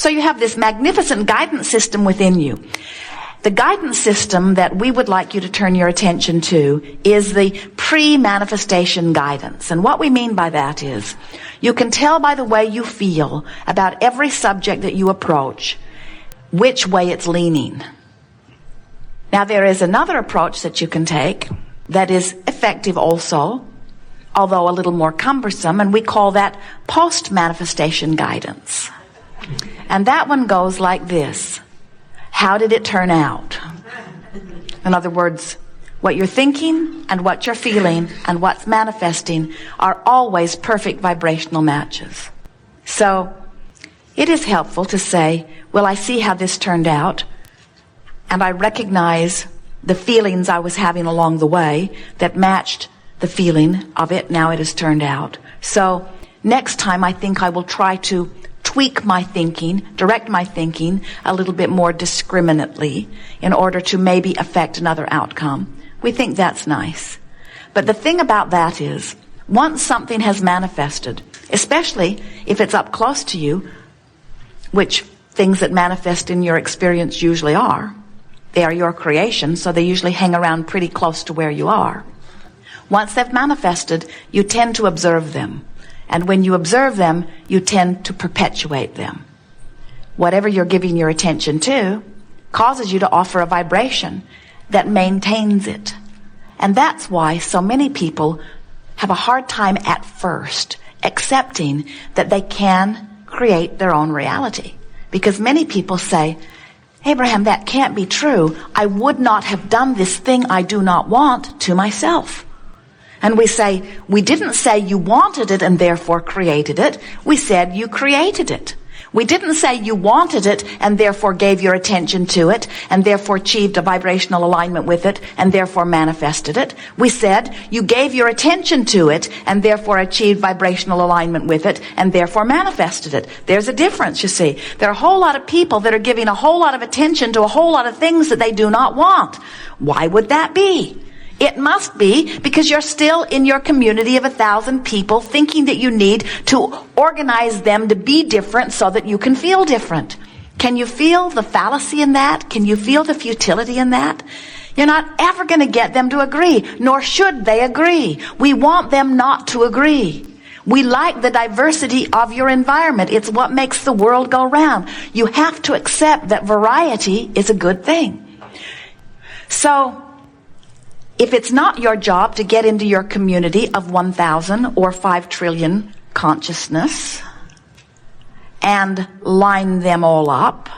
So you have this magnificent guidance system within you. The guidance system that we would like you to turn your attention to is the pre-manifestation guidance. And what we mean by that is, you can tell by the way you feel about every subject that you approach which way it's leaning. Now, there is another approach that you can take that is effective also, although a little more cumbersome, and we call that post-manifestation guidance. And that one goes like this. How did it turn out? In other words, what you're thinking and what you're feeling and what's manifesting are always perfect vibrational matches. So it is helpful to say, well, I see how this turned out, and I recognize the feelings I was having along the way that matched the feeling of it. Now it has turned out. So next time I think I will try to tweak my thinking, direct my thinking a little bit more discriminately in order to maybe affect another outcome. We think that's nice. But the thing about that is, once something has manifested, especially if it's up close to you, which things that manifest in your experience usually are, they are your creation, so they usually hang around pretty close to where you are. Once they've manifested, you tend to observe them. And when you observe them, you tend to perpetuate them. Whatever you're giving your attention to causes you to offer a vibration that maintains it. And that's why so many people have a hard time at first accepting that they can create their own reality. Because many people say, Abraham, that can't be true. I would not have done this thing I do not want to myself. And we say, we didn't say you wanted it and therefore created it. We said you created it. We didn't say you wanted it and therefore gave your attention to it and therefore achieved a vibrational alignment with it and therefore manifested it. We said you gave your attention to it and therefore achieved vibrational alignment with it and therefore manifested it. There's a difference, you see. There are a whole lot of people that are giving a whole lot of attention to a whole lot of things that they do not want. Why would that be? It must be because you're still in your community of 1,000 people thinking that you need to organize them to be different so that you can feel different. Can you feel the fallacy in that? Can you feel the futility in that? You're not ever going to get them to agree, nor should they agree. We want them not to agree. We like the diversity of your environment. It's what makes the world go round. You have to accept that variety is a good thing. So, if it's not your job to get into your community of 1,000 or 5 trillion consciousness and line them all up,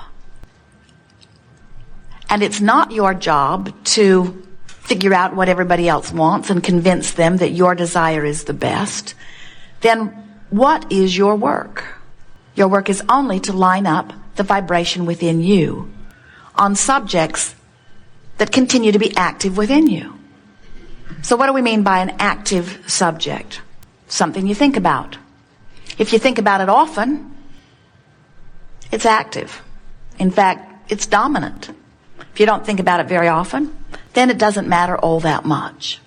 and it's not your job to figure out what everybody else wants and convince them that your desire is the best, then what is your work? Your work is only to line up the vibration within you on subjects that continue to be active within you. So what do we mean by an active subject? Something you think about. If you think about it often, it's active. In fact, it's dominant. If you don't think about it very often, then it doesn't matter all that much.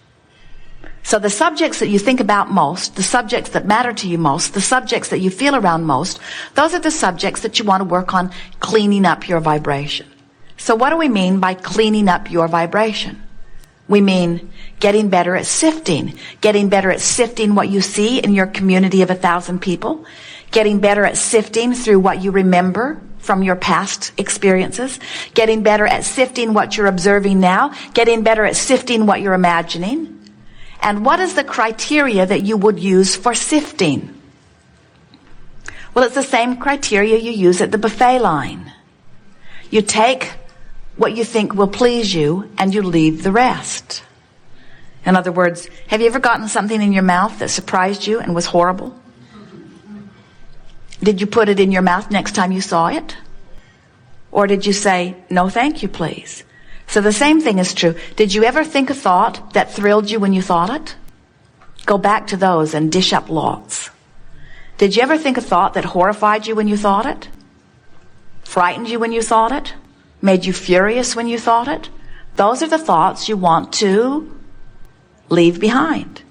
So the subjects that you think about most, the subjects that matter to you most, the subjects that you feel around most, those are the subjects that you want to work on cleaning up your vibration. So what do we mean by cleaning up your vibration? We mean getting better at sifting what you see in your community of 1,000 people, getting better at sifting through what you remember from your past experiences, getting better at sifting what you're observing now, getting better at sifting what you're imagining. And what is the criteria that you would use for sifting? Well, it's the same criteria you use at the buffet line. You take what you think will please you, and you leave the rest. In other words, have you ever gotten something in your mouth that surprised you and was horrible? Did you put it in your mouth next time you saw it? Or did you say, no thank you, please? So the same thing is true. Did you ever think a thought that thrilled you when you thought it? Go back to those and dish up lots. Did you ever think a thought that horrified you when you thought it? Frightened you when you thought it? Made you furious when you thought it? Those are the thoughts you want to leave behind.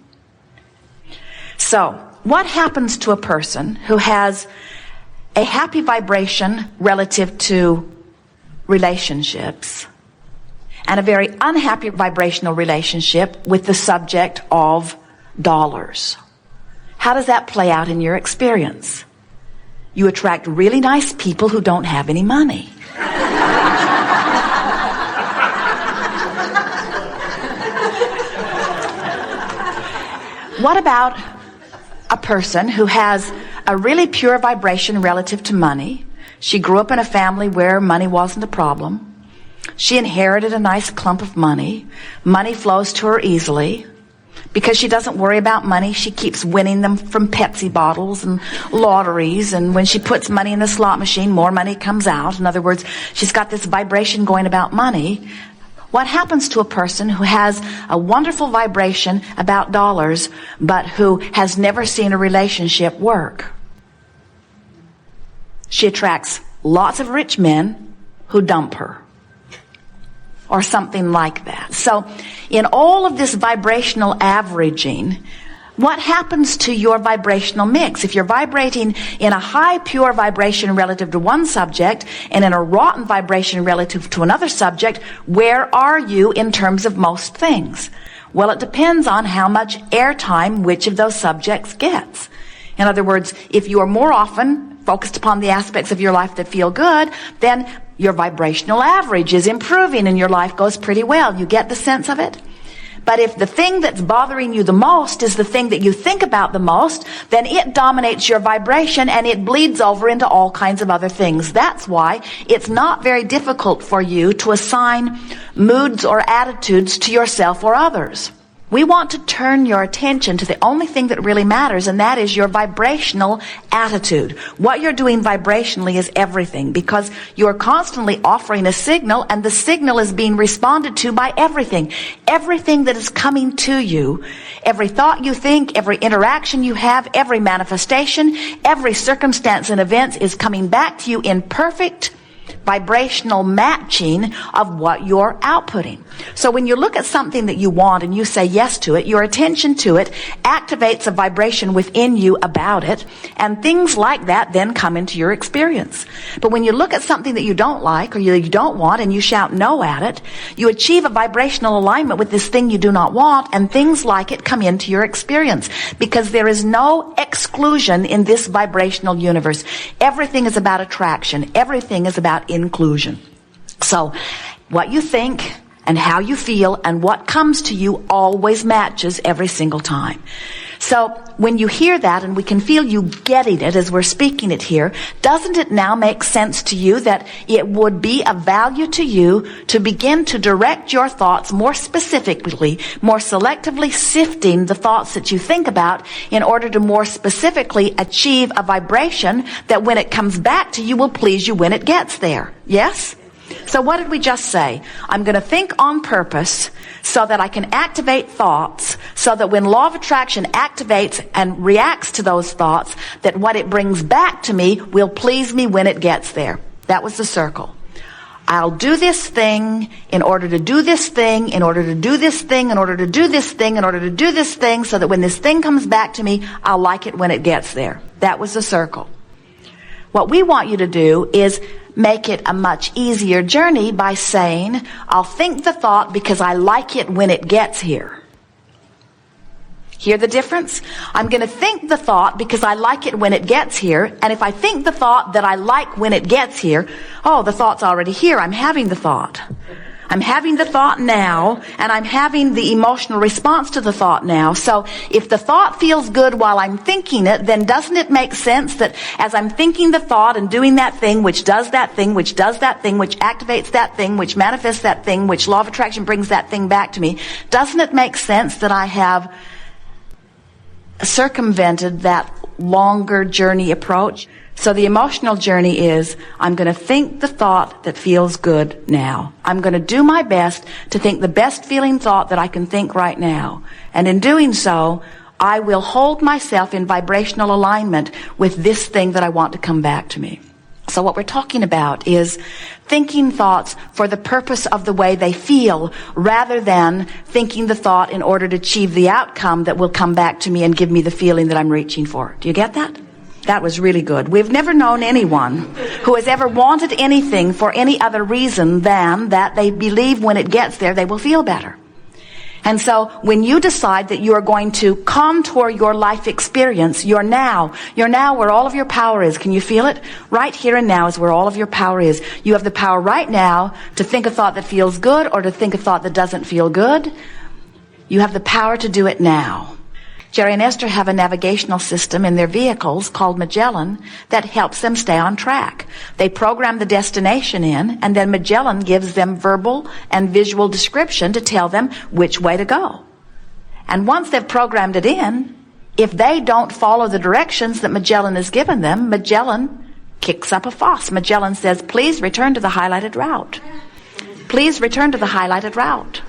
So, what happens to a person who has a happy vibration relative to relationships, and a very unhappy vibrational relationship with the subject of dollars. How does that play out in your experience? You attract really nice people who don't have any money. What about a person who has a really pure vibration relative to money? She grew up in a family where money wasn't a problem. She inherited a nice clump of money. Money flows to her easily. Because she doesn't worry about money, she keeps winning them from Pepsi bottles and lotteries. And when she puts money in the slot machine, more money comes out. In other words, she's got this vibration going about money. What happens to a person who has a wonderful vibration about dollars, but who has never seen a relationship work? She attracts lots of rich men who dump her, or something like that. So in all of this vibrational averaging, what happens to your vibrational mix? If you're vibrating in a high pure vibration relative to one subject and in a rotten vibration relative to another subject, where are you in terms of most things? Well, it depends on how much airtime which of those subjects gets. In other words, if you are more often focused upon the aspects of your life that feel good, then your vibrational average is improving and your life goes pretty well. You get the sense of it? But if the thing that's bothering you the most is the thing that you think about the most, then it dominates your vibration and it bleeds over into all kinds of other things. That's why it's not very difficult for you to assign moods or attitudes to yourself or others. We want to turn your attention to the only thing that really matters, and that is your vibrational attitude. What you're doing vibrationally is everything, because you're constantly offering a signal, and the signal is being responded to by everything. Everything that is coming to you, every thought you think, every interaction you have, every manifestation, every circumstance and event is coming back to you in perfect vibrational matching of what you're outputting. So when you look at something that you want and you say yes to it, your attention to it activates a vibration within you about it, and things like that then come into your experience. But when you look at something that you don't like or you don't want and you shout no at it, you achieve a vibrational alignment with this thing you do not want, and things like it come into your experience, because there is no exclusion in this vibrational universe. Everything is about attraction. Everything is about inclusion. So what you think and how you feel and what comes to you always matches every single time. So when you hear that, and we can feel you getting it as we're speaking it here, doesn't it now make sense to you that it would be of value to you to begin to direct your thoughts more specifically, more selectively sifting the thoughts that you think about in order to more specifically achieve a vibration that when it comes back to you will please you when it gets there? Yes? So what did we just say? I'm going to think on purpose so that I can activate thoughts, so that when law of attraction activates and reacts to those thoughts, that what it brings back to me will please me when it gets there. That was the circle. I'll do this thing in order to do this thing, in order to do this thing, in order to do this thing, in order to do this thing, so that when this thing comes back to me, I'll like it when it gets there. That was the circle. What we want you to do is make it a much easier journey by saying, I'll think the thought because I like it when it gets here. Hear the difference? I'm going to think the thought because I like it when it gets here. And if I think the thought that I like when it gets here, oh, the thought's already here. I'm having the thought. I'm having the thought now, and I'm having the emotional response to the thought now. So if the thought feels good while I'm thinking it, then doesn't it make sense that as I'm thinking the thought and doing that thing, which does that thing, which does that thing, which activates that thing, which manifests that thing, which law of attraction brings that thing back to me, doesn't it make sense that I have circumvented that longer journey approach? So the emotional journey is, I'm going to think the thought that feels good now. I'm going to do my best to think the best feeling thought that I can think right now. And in doing so, I will hold myself in vibrational alignment with this thing that I want to come back to me. So what we're talking about is thinking thoughts for the purpose of the way they feel, rather than thinking the thought in order to achieve the outcome that will come back to me and give me the feeling that I'm reaching for. Do you get that? That was really good. We've never known anyone who has ever wanted anything for any other reason than that they believe when it gets there they will feel better. And so when you decide that you are going to contour your life experience, you're now where all of your power is. Can you feel it? Right here and now is where all of your power is. You have the power right now to think a thought that feels good or to think a thought that doesn't feel good. You have the power to do it now. Jerry and Esther have a navigational system in their vehicles called Magellan that helps them stay on track. They program the destination in, and then Magellan gives them verbal and visual description to tell them which way to go. And once they've programmed it in, if they don't follow the directions that Magellan has given them, Magellan kicks up a fuss. Magellan says, please return to the highlighted route. Please return to the highlighted route.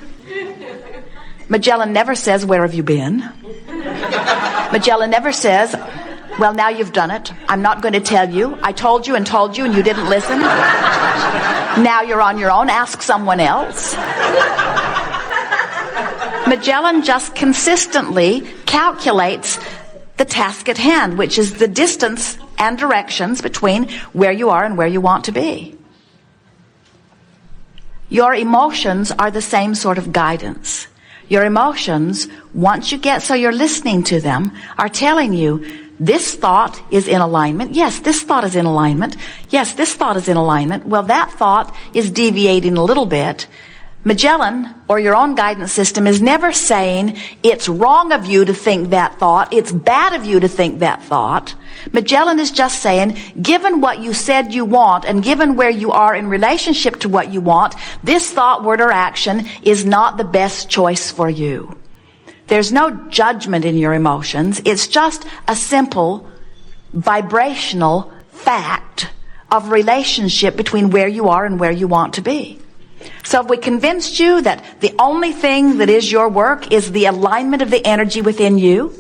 Magellan never says, where have you been? Magellan never says, well, now you've done it. I'm not going to tell you. I told you and you didn't listen. Now you're on your own. Ask someone else. Magellan just consistently calculates the task at hand, which is the distance and directions between where you are and where you want to be. Your emotions are the same sort of guidance. Your emotions, once you get so you're listening to them, are telling you, this thought is in alignment. Yes, this thought is in alignment. Yes, this thought is in alignment. Well, that thought is deviating a little bit. Magellan, or your own guidance system, is never saying it's wrong of you to think that thought, it's bad of you to think that thought. Magellan is just saying, given what you said you want and given where you are in relationship to what you want, this thought, word, or action is not the best choice for you. There's no judgment in your emotions. It's just a simple vibrational fact of relationship between where you are and where you want to be. So if we convinced you that the only thing that is your work is the alignment of the energy within you,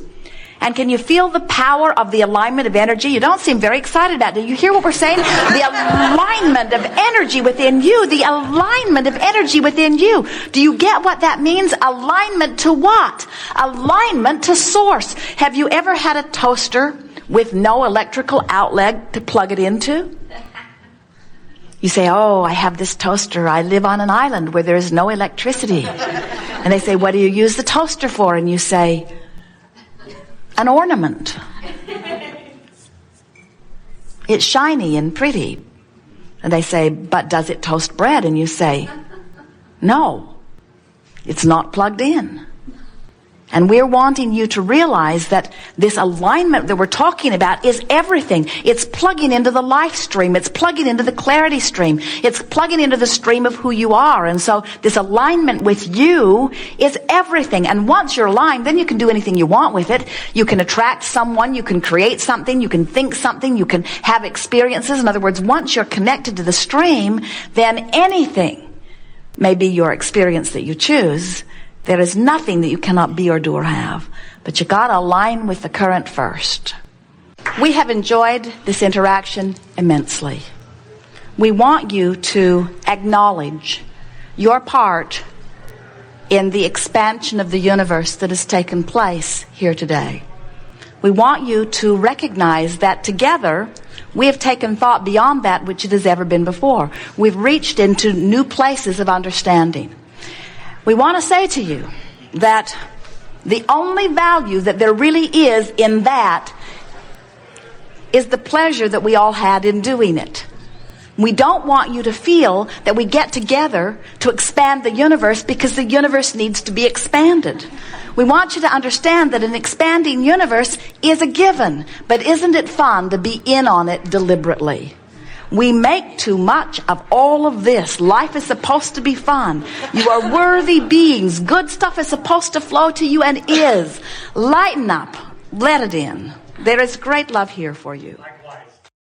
and can you feel the power of the alignment of energy? You don't seem very excited about it. Do you hear what we're saying? The alignment of energy within you. The alignment of energy within you. Do you get what that means? Alignment to what? Alignment to source. Have you ever had a toaster with no electrical outlet to plug it into? You say, oh, I have this toaster. I live on an island where there is no electricity. And they say, what do you use the toaster for? And you say, an ornament. It's shiny and pretty. And they say, but does it toast bread? And you say, no, it's not plugged in. And we're wanting you to realize that this alignment that we're talking about is everything. It's plugging into the life stream. It's plugging into the clarity stream. It's plugging into the stream of who you are. And so this alignment with you is everything. And once you're aligned, then you can do anything you want with it. You can attract someone. You can create something. You can think something. You can have experiences. In other words, once you're connected to the stream, then anything may be your experience that you choose. There is nothing that you cannot be or do or have. But you got to align with the current first. We have enjoyed this interaction immensely. We want you to acknowledge your part in the expansion of the universe that has taken place here today. We want you to recognize that together we have taken thought beyond that which it has ever been before. We've reached into new places of understanding. We want to say to you that the only value that there really is in that is the pleasure that we all had in doing it. We don't want you to feel that we get together to expand the universe because the universe needs to be expanded. We want you to understand that an expanding universe is a given, but isn't it fun to be in on it deliberately? We make too much of all of this. Life is supposed to be fun. You are worthy beings. Good stuff is supposed to flow to you and is. Lighten up. Let it in. There is great love here for you.